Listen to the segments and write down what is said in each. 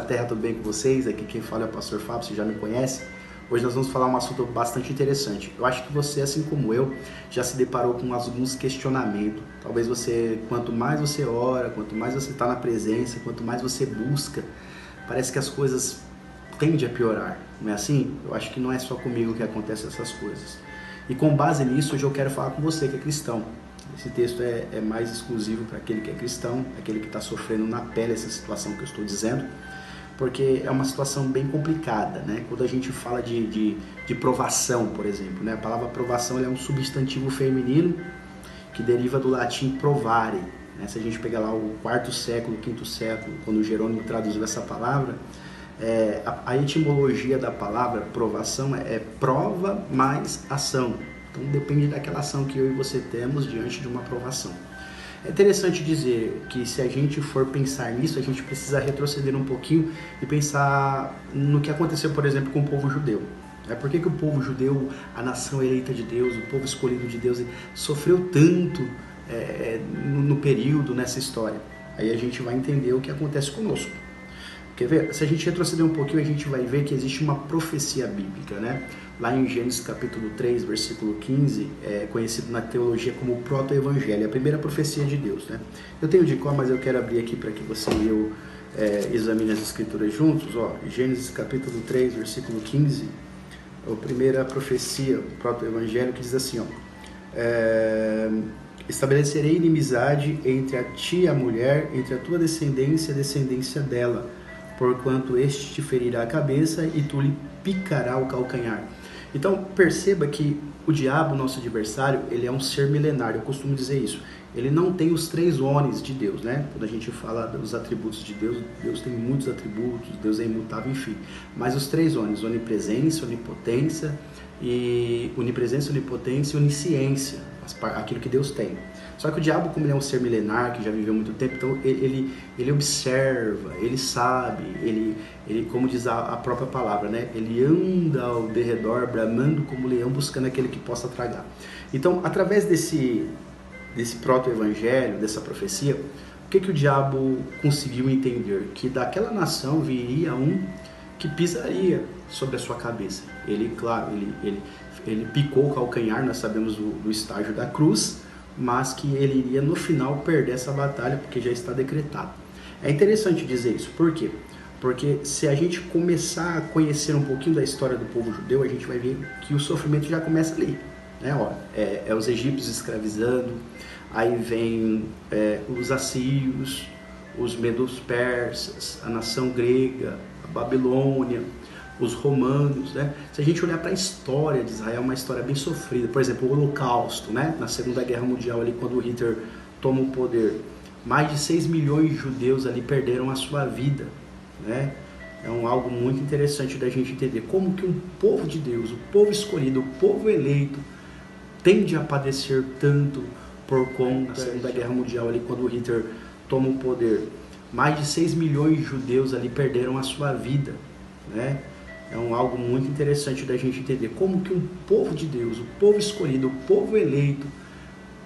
da terra, tudo bem com vocês? Aqui quem fala é o pastor Fábio, você já me conhece. Hoje nós vamos falar um assunto bastante interessante. Eu acho que você, assim como eu, já se deparou com alguns questionamentos. Talvez você, quanto mais você ora, quanto mais você está na presença, quanto mais você busca, parece que as coisas tendem a piorar. Não é assim? Eu acho que não é só comigo que acontecem essas coisas. E com base nisso, hoje eu quero falar com você que é cristão. Esse texto é mais exclusivo para aquele que é cristão, aquele que está sofrendo na pele essa situação que eu estou dizendo, porque é uma situação bem complicada, né? Quando a gente fala de provação, por exemplo, né? A palavra provação é um substantivo feminino que deriva do latim provare, né? Se a gente pegar lá o quarto século, quinto século, quando Jerônimo traduziu essa palavra, a etimologia da palavra provação é prova mais ação. Então depende daquela ação que eu e você temos diante de uma provação. É interessante dizer que se a gente for pensar nisso, a gente precisa retroceder um pouquinho e pensar no que aconteceu, por exemplo, com o povo judeu. Por que o povo judeu, a nação eleita de Deus, o povo escolhido de Deus, sofreu tanto no período, nessa história? Aí a gente vai entender o que acontece conosco. Quer ver? Se a gente retroceder um pouquinho, a gente vai ver que existe uma profecia bíblica, né? Lá em Gênesis capítulo 3, versículo 15, conhecido na teologia como o proto-evangelho, a primeira profecia de Deus, né? Eu tenho de cor, mas eu quero abrir aqui para que você e eu examine as escrituras juntos. Ó, Gênesis capítulo 3, versículo 15, a primeira profecia, o proto-evangelho, que diz assim, ó, estabelecerei inimizade entre a ti e a mulher, entre a tua descendência e a descendência dela, porquanto este te ferirá a cabeça e tu lhe picará o calcanhar. Então perceba que o diabo, nosso adversário, ele é um ser milenar, eu costumo dizer isso. Ele não tem os três ones de Deus, né? Quando a gente fala dos atributos de Deus, Deus tem muitos atributos, Deus é imutável, enfim. Mas os três ones, onipresença, onipotência e onisciência, aquilo que Deus tem. Só que o diabo, como ele é um ser milenar, que já viveu muito tempo, então ele observa, ele sabe, ele como diz a própria palavra, né? Ele anda ao derredor, bramando como leão, buscando aquele que possa tragar. Então, através desse proto-evangelho, dessa profecia, o que o diabo conseguiu entender? Que daquela nação viria um que pisaria sobre a sua cabeça. Ele, claro, ele picou o calcanhar, nós sabemos do estágio da cruz, mas que ele iria no final perder essa batalha, porque já está decretado. É interessante dizer isso, por quê? Porque se a gente começar a conhecer um pouquinho da história do povo judeu, a gente vai ver que o sofrimento já começa ali, né? Os egípcios escravizando, aí vem os assírios, os medos persas, a nação grega, a Babilônia, os romanos, né? Se a gente olhar para a história de Israel, é uma história bem sofrida. Por exemplo, o Holocausto, né? Na Segunda Guerra Mundial, ali, quando Hitler toma o poder, mais de 6 milhões de judeus ali perderam a sua vida, né? É algo muito interessante da gente entender como que um povo de Deus, o povo escolhido, o povo eleito, tende a padecer tanto por conta da Segunda Guerra Mundial, ali, quando Hitler toma o poder. Mais de 6 milhões de judeus ali perderam a sua vida, né? É algo muito interessante da gente entender como que um povo de Deus, o povo escolhido, o povo eleito,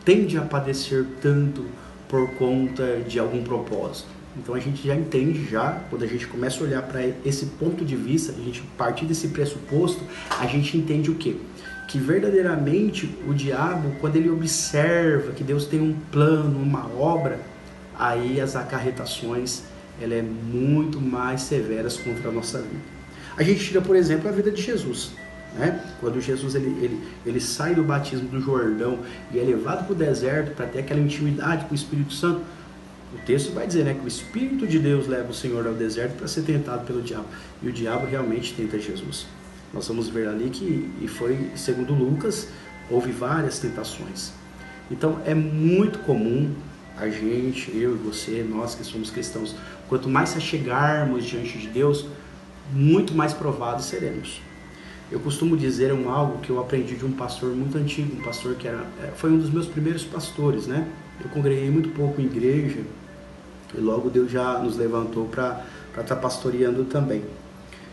tende a padecer tanto por conta de algum propósito. Então a gente já entende, quando a gente começa a olhar para esse ponto de vista, a gente partir desse pressuposto, a gente entende o quê? Que verdadeiramente o diabo, quando ele observa que Deus tem um plano, uma obra, aí as acarretações ela é muito mais severas contra a nossa vida. A gente tira, por exemplo, a vida de Jesus, né? Quando Jesus ele sai do batismo do Jordão e é levado para o deserto para ter aquela intimidade com o Espírito Santo, o texto vai dizer, né, que o Espírito de Deus leva o Senhor ao deserto para ser tentado pelo diabo. E o diabo realmente tenta Jesus. Nós vamos ver ali e foi, segundo Lucas, houve várias tentações. Então é muito comum a gente, eu e você, nós que somos cristãos, quanto mais se achegarmos diante de Deus, muito mais provados seremos. Eu costumo dizer algo que eu aprendi de um pastor muito antigo, um pastor que foi um dos meus primeiros pastores, né? Eu congreguei muito pouco em igreja e logo Deus já nos levantou para estar pastoreando também.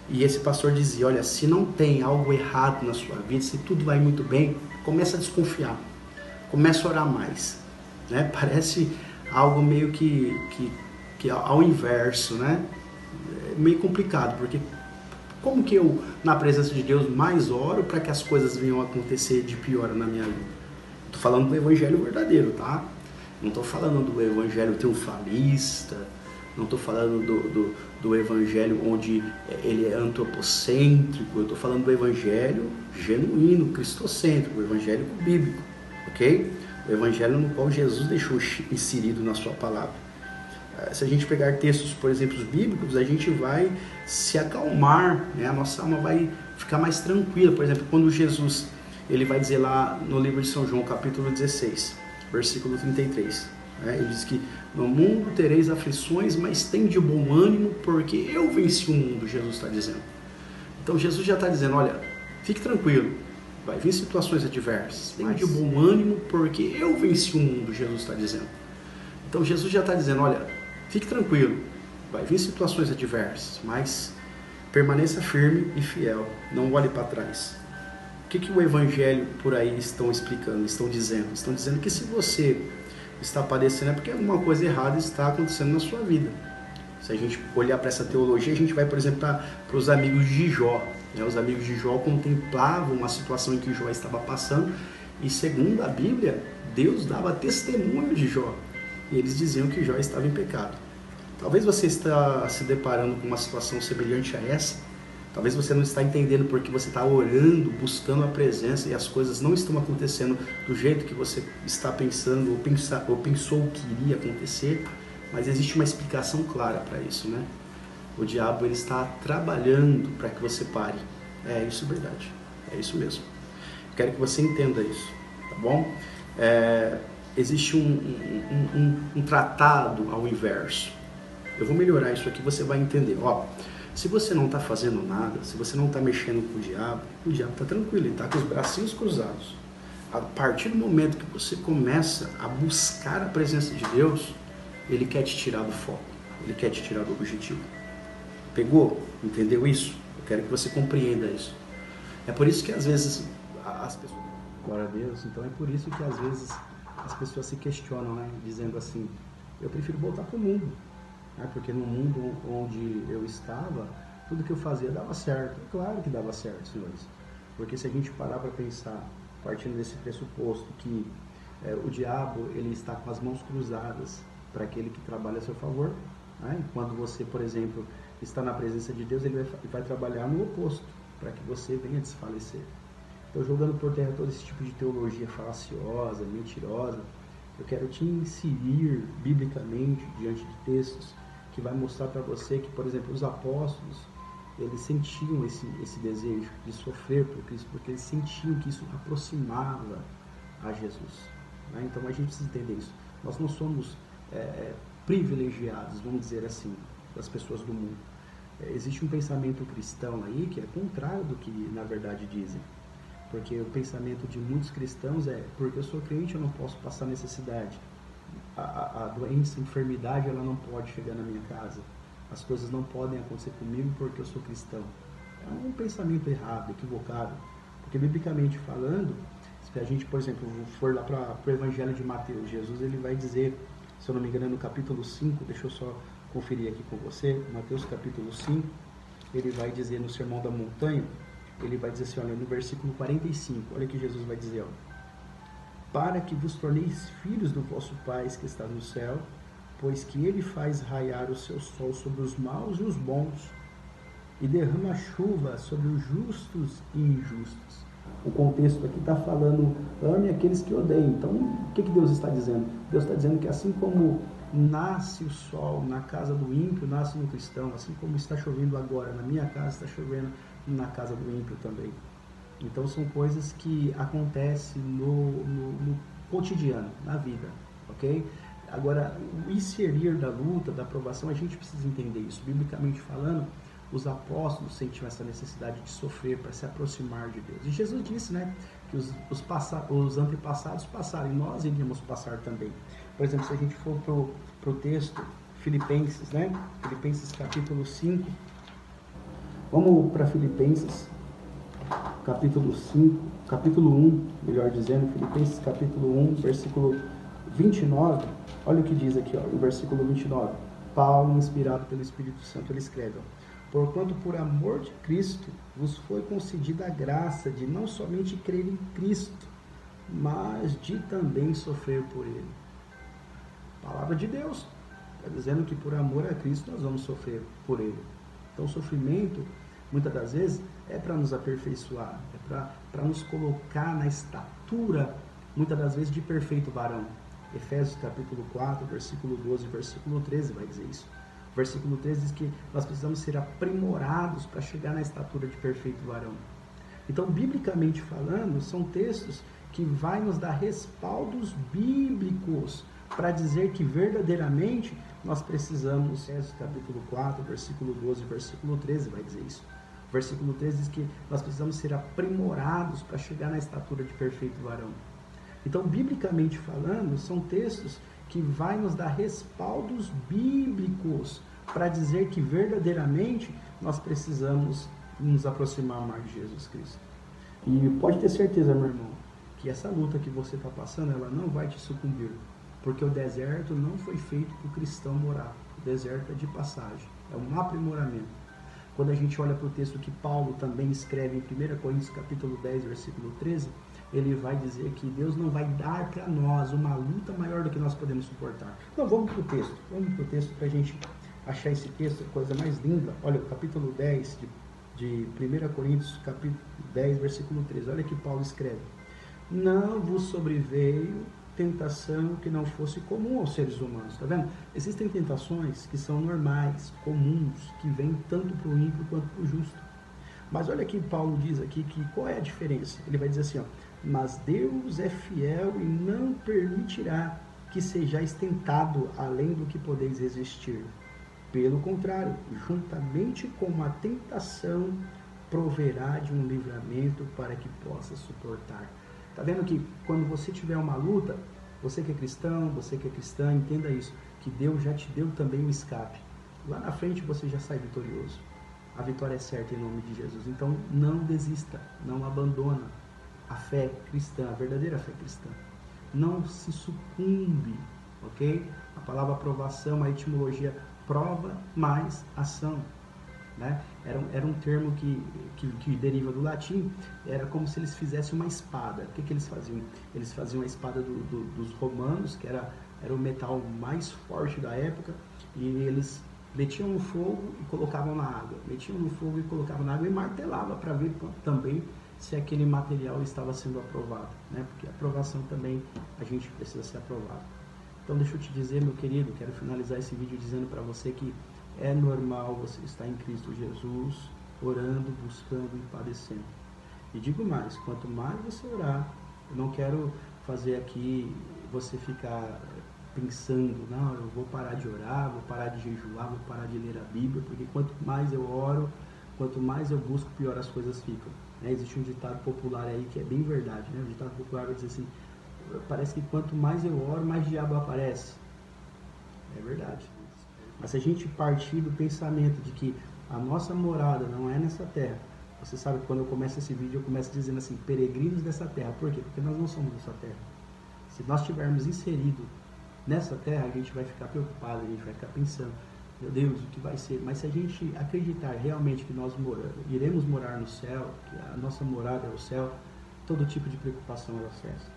E esse pastor dizia, olha, se não tem algo errado na sua vida, se tudo vai muito bem, começa a desconfiar, começa a orar mais, né? Parece algo meio que ao inverso, né? meio complicado, porque como que eu, na presença de Deus, mais oro para que as coisas venham a acontecer de pior na minha vida? Estou falando do evangelho verdadeiro, tá? Não estou falando do evangelho triunfalista, não estou falando do evangelho onde ele é antropocêntrico, eu estou falando do evangelho genuíno, cristocêntrico, o evangelho bíblico, ok? O evangelho no qual Jesus deixou inserido na sua palavra. Se a gente pegar textos, por exemplo, bíblicos, a gente vai se acalmar, né? A nossa alma vai ficar mais tranquila. Por exemplo, quando Jesus ele vai dizer lá no livro de São João, capítulo 16, versículo 33, né? Ele diz que no mundo tereis aflições, mas tem de bom ânimo, porque eu venci o mundo, Jesus está dizendo. Então Jesus já está dizendo, olha, fique tranquilo, vai vir situações adversas, tem de bom ânimo, porque eu venci o mundo, Jesus está dizendo. Então Jesus já está dizendo, olha, fique tranquilo, vai vir situações adversas, mas permaneça firme e fiel, não olhe para trás. O que o evangelho por aí estão explicando, estão dizendo? Estão dizendo que se você está padecendo é porque alguma coisa errada está acontecendo na sua vida. Se a gente olhar para essa teologia, a gente vai, por exemplo, para os amigos de Jó. Né? Os amigos de Jó contemplavam a situação em que Jó estava passando e, segundo a Bíblia, Deus dava testemunho de Jó. E eles diziam que Jó estava em pecado. Talvez você está se deparando com uma situação semelhante a essa. Talvez você não está entendendo porque você está orando, buscando a presença e as coisas não estão acontecendo do jeito que você está pensando ou pensou que iria acontecer. Mas existe uma explicação clara para isso, né? O diabo ele está trabalhando para que você pare. É isso, verdade. É isso mesmo. Quero que você entenda isso, tá bom? Existe um tratado ao inverso. Eu vou melhorar isso aqui, você vai entender. Ó, se você não está fazendo nada, se você não está mexendo com o diabo está tranquilo, ele está com os bracinhos cruzados. A partir do momento que você começa a buscar a presença de Deus, ele quer te tirar do foco, ele quer te tirar do objetivo. Pegou? Entendeu isso? Eu quero que você compreenda isso. É por isso que às vezes as pessoas... Glória a Deus. Então é por isso que às vezes as pessoas se questionam, né? Dizendo assim, eu prefiro voltar para o mundo. Né? Porque no mundo onde eu estava, tudo que eu fazia dava certo. É claro que dava certo, senhores. Porque se a gente parar para pensar, partindo desse pressuposto que o diabo ele está com as mãos cruzadas para aquele que trabalha a seu favor, né? Quando você, por exemplo, está na presença de Deus, ele vai trabalhar no oposto, para que você venha desfalecer. Então, jogando por terra todo esse tipo de teologia falaciosa, mentirosa, eu quero te inserir biblicamente diante de textos que vai mostrar para você que, por exemplo, os apóstolos, eles sentiam esse desejo de sofrer por Cristo, porque eles sentiam que isso aproximava a Jesus. Né? Então, a gente precisa entender isso. Nós não somos privilegiados, vamos dizer assim, das pessoas do mundo. Existe um pensamento cristão aí que é contrário do que na verdade dizem. Porque o pensamento de muitos cristãos é, porque eu sou crente eu não posso passar necessidade. A doença, a enfermidade, ela não pode chegar na minha casa. As coisas não podem acontecer comigo porque eu sou cristão. É um pensamento errado, equivocado. Porque biblicamente falando, se a gente, por exemplo, for lá para o Evangelho de Mateus, Jesus ele vai dizer, se eu não me engano, no capítulo 5, deixa eu só conferir aqui com você, Mateus capítulo 5, ele vai dizer no Sermão da Montanha, ele vai dizer assim, olha, no versículo 45, olha que Jesus vai dizer, ó, para que vos torneis filhos do vosso Pai que está no céu, pois que ele faz raiar o seu sol sobre os maus e os bons, e derrama chuva sobre os justos e injustos. O contexto aqui está falando, ame aqueles que odeiam. Então, o que Deus está dizendo? Deus está dizendo que assim como nasce o sol na casa do ímpio, nasce no cristão, assim como está chovendo agora na minha casa, está chovendo na casa do ímpio também. Então, são coisas que acontecem no cotidiano, na vida, ok? Agora, o inserir da luta, da provação, a gente precisa entender isso. Biblicamente falando, os apóstolos sentiam essa necessidade de sofrer para se aproximar de Deus. E Jesus disse, né, que os antepassados passaram e nós iríamos passar também. Por exemplo, se a gente for para o texto Filipenses, né, Filipenses capítulo 5, vamos para Filipenses capítulo 5, capítulo 1, melhor dizendo, Filipenses capítulo 1, versículo 29, olha o que diz aqui, ó, no versículo 29, Paulo, inspirado pelo Espírito Santo, ele escreve, ó, Porquanto por amor de Cristo vos foi concedida a graça de não somente crer em Cristo, mas de também sofrer por Ele. Palavra de Deus está dizendo que por amor a Cristo nós vamos sofrer por Ele. Então o sofrimento, muitas das vezes, é para nos aperfeiçoar, é para nos colocar na estatura, muitas das vezes, de perfeito varão. Efésios capítulo 4, versículo 12 e versículo 13 vai dizer isso. O versículo 13 diz que nós precisamos ser aprimorados para chegar na estatura de perfeito varão. Então, biblicamente falando, são textos que vai nos dar respaldos bíblicos para dizer que verdadeiramente nós precisamos. Efésios capítulo 4, versículo 12 e versículo 13 vai dizer isso. O versículo 13 diz que nós precisamos ser aprimorados para chegar na estatura de perfeito varão. Então, biblicamente falando, são textos que vai nos dar respaldos bíblicos para dizer que verdadeiramente nós precisamos nos aproximar mais de Jesus Cristo. E pode ter certeza, meu irmão, que essa luta que você está passando, ela não vai te sucumbir, porque o deserto não foi feito para o cristão morar. O deserto é de passagem, é um aprimoramento. Quando a gente olha para o texto que Paulo também escreve em 1 Coríntios capítulo 10, versículo 13, ele vai dizer que Deus não vai dar para nós uma luta maior do que nós podemos suportar. Então vamos para o texto para a gente achar esse texto, a coisa mais linda. Olha, o capítulo 10 de 1 Coríntios, capítulo 10, versículo 13, olha que Paulo escreve: não vos sobreveio tentação que não fosse comum aos seres humanos. Está vendo? Existem tentações que são normais, comuns, que vêm tanto para o ímpio quanto para o justo. Mas olha que Paulo diz aqui que qual é a diferença? Ele vai dizer assim, ó: mas Deus é fiel e não permitirá que sejais tentado além do que podeis resistir. Pelo contrário, juntamente com a tentação, proverá de um livramento para que possa suportar. Está vendo que quando você tiver uma luta, você que é cristão, você que é cristã, entenda isso, que Deus já te deu também um escape. Lá na frente você já sai vitorioso. A vitória é certa em nome de Jesus. Então não desista, não abandona a fé cristã, a verdadeira fé cristã. Não se sucumbe, ok? A palavra aprovação, a etimologia prova mais ação. Né? Era um termo que deriva do latim, era como se eles fizessem uma espada. O que eles faziam? Eles faziam a espada dos romanos, que era o metal mais forte da época, e eles metiam no fogo e colocavam na água, metiam no fogo e colocavam na água e martelava para ver também se aquele material estava sendo aprovado, né? Porque a aprovação também, a gente precisa ser aprovado. Então deixa eu te dizer, meu querido, quero finalizar esse vídeo dizendo para você que é normal você estar em Cristo Jesus, orando, buscando e padecendo. E digo mais, quanto mais você orar, eu não quero fazer aqui você ficar pensando, não, eu vou parar de orar, vou parar de jejuar, vou parar de ler a Bíblia, porque quanto mais eu oro, quanto mais eu busco, pior as coisas ficam. Né? Existe um ditado popular aí que é bem verdade, né? O ditado popular vai dizer assim: parece que quanto mais eu oro, mais diabo aparece. É verdade. Mas se a gente partir do pensamento de que a nossa morada não é nessa terra, você sabe que quando eu começo esse vídeo, eu começo dizendo assim, peregrinos dessa terra. Por quê? Porque nós não somos dessa terra. Se nós estivermos inseridos nessa terra, a gente vai ficar preocupado, a gente vai ficar pensando, meu Deus, o que vai ser? Mas se a gente acreditar realmente que nós iremos morar no céu, que a nossa morada é o céu, todo tipo de preocupação ela cessa.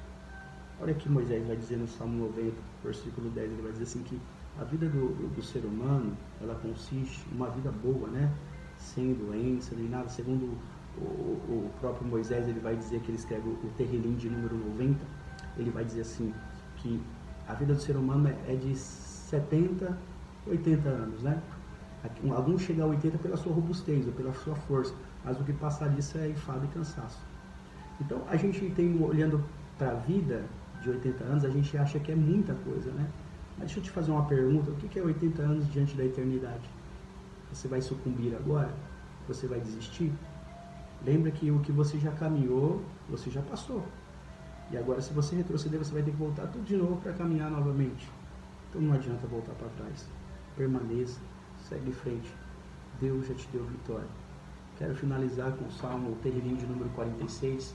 Olha que Moisés vai dizer no Salmo 90, versículo 10, ele vai dizer assim que a vida do ser humano, ela consiste em uma vida boa, né? Sem doença, nem nada. Segundo o próprio Moisés, ele vai dizer que ele escreve o Terrilim de número 90, ele vai dizer assim, que a vida do ser humano é de 70, 80 anos, né? Alguns chegam a 80 pela sua robustez, ou pela sua força, mas o que passar disso é enfado e cansaço. Então, a gente tem, olhando para a vida de 80 anos, a gente acha que é muita coisa, né? Mas deixa eu te fazer uma pergunta, o que é 80 anos diante da eternidade? Você vai sucumbir agora? Você vai desistir? Lembra que o que você já caminhou, você já passou. E agora, se você retroceder, você vai ter que voltar tudo de novo para caminhar novamente. Então não adianta voltar para trás. Permaneça, segue em frente. Deus já te deu vitória. Quero finalizar com o Salmo, o Terrilim de número 46,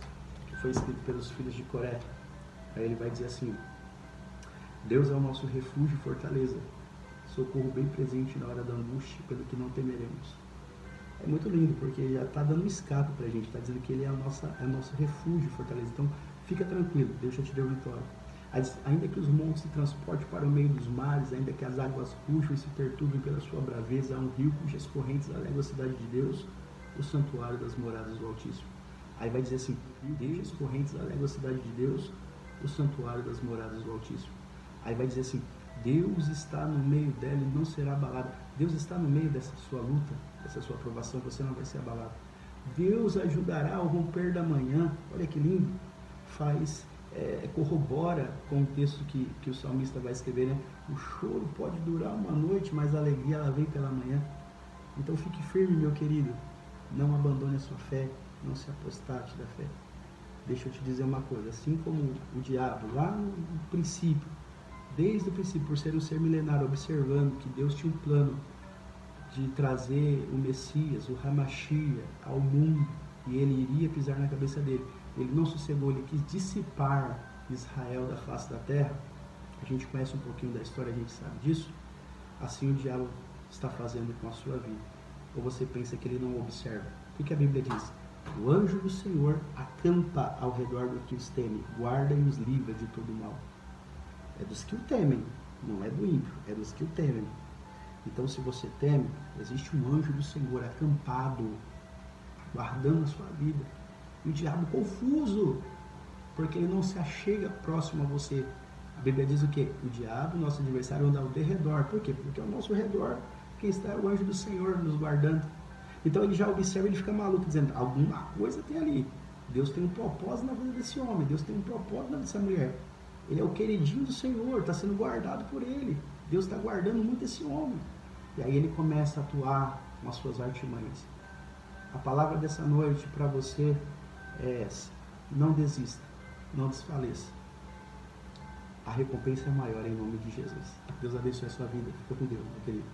que foi escrito pelos filhos de Coré. Aí ele vai dizer assim: Deus é o nosso refúgio e fortaleza, socorro bem presente na hora da angústia, pelo que não temeremos. É muito lindo, porque já está dando um escape para a gente, está dizendo que ele é nosso refúgio, fortaleza. Então, fica tranquilo, Deus já te deu vitória. Ainda que os montes se transportem para o meio dos mares, ainda que as águas puxem e se perturbem pela sua braveza, há um rio cujas correntes alegam a cidade de Deus, o santuário das moradas do Altíssimo. Aí vai dizer assim, Deus, as correntes alegam a cidade de Deus, o santuário das moradas do Altíssimo. Aí vai dizer assim, Deus está no meio dela e não será abalado. Deus está no meio dessa sua luta, dessa sua aprovação, você não vai ser abalado. Deus ajudará ao romper da manhã. Olha que lindo. Corrobora com o texto que o salmista vai escrever, né? O choro pode durar uma noite, mas a alegria ela vem pela manhã. Então fique firme, meu querido. Não abandone a sua fé, não se apostate da fé. Deixa eu te dizer uma coisa, assim como o diabo, lá no princípio, desde o princípio, por ser um ser milenário, observando que Deus tinha um plano de trazer o Messias, o Hamashia, ao mundo, e ele iria pisar na cabeça dele. Ele não sossegou, ele quis dissipar Israel da face da terra. A gente conhece um pouquinho da história, a gente sabe disso. Assim o diabo está fazendo com a sua vida. Ou você pensa que ele não observa? O que a Bíblia diz? O anjo do Senhor acampa ao redor do que os teme, guarda e os livra de todo mal. É dos que o temem, não é do ímpio, é dos que o temem. Então, se você teme, existe um anjo do Senhor acampado, guardando a sua vida. E o diabo confuso, porque ele não se achega próximo a você. A Bíblia diz o quê? O diabo, nosso adversário, anda ao derredor. Por quê? Porque ao nosso redor, quem está é o anjo do Senhor nos guardando. Então ele já observa, ele fica maluco, dizendo, alguma coisa tem ali. Deus tem um propósito na vida desse homem, Deus tem um propósito na vida dessa mulher. Ele é o queridinho do Senhor, está sendo guardado por ele. Deus está guardando muito esse homem. E aí ele começa a atuar com as suas artimanhas. A palavra dessa noite para você é essa. Não desista, não desfaleça. A recompensa é maior em nome de Jesus. Deus abençoe a sua vida. Fica com Deus, meu querido.